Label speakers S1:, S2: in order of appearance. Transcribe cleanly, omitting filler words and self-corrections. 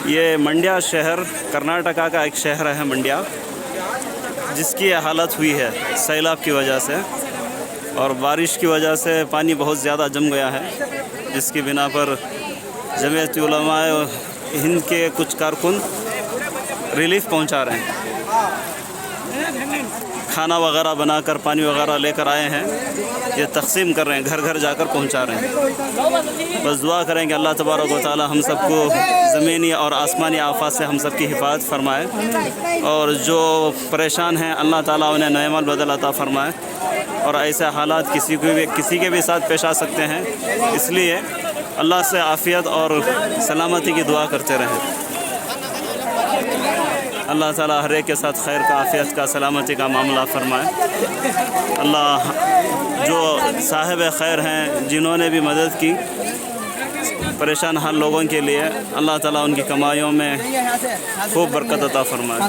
S1: یہ منڈیا شہر کرناٹکا کا ایک شہر ہے منڈیا، جس کی یہ حالت ہوئی ہے سیلاب کی وجہ سے، اور بارش کی وجہ سے پانی بہت زیادہ جم گیا ہے، جس کی بنا پر جمعیت علماء ہند کے کچھ کارکن ریلیف پہنچا رہے ہیں، کھانا وغیرہ بنا کر پانی وغیرہ لے کر آئے ہیں، یہ تقسیم کر رہے ہیں، گھر گھر جا کر پہنچا رہے ہیں۔ بس دعا کریں کہ اللہ تبارک و تعالی ہم سب کو زمینی اور آسمانی آفات سے ہم سب کی حفاظت فرمائے، اور جو پریشان ہیں اللہ تعالیٰ انہیں نعم البدل عطا فرمائے، اور ایسے حالات کسی کے بھی ساتھ پیش آ سکتے ہیں، اس لیے اللہ سے عافیت اور سلامتی کی دعا کرتے رہیں۔ اللہ تعالیٰ ہر ایک کے ساتھ خیر کا، عافیت کا، سلامتی کا معاملہ فرمائے۔ اللہ جو صاحب خیر ہیں، جنہوں نے بھی مدد کی پریشان حال لوگوں کے لیے، اللہ تعالیٰ ان کی کمائیوں میں خوب برکت عطا فرمائے۔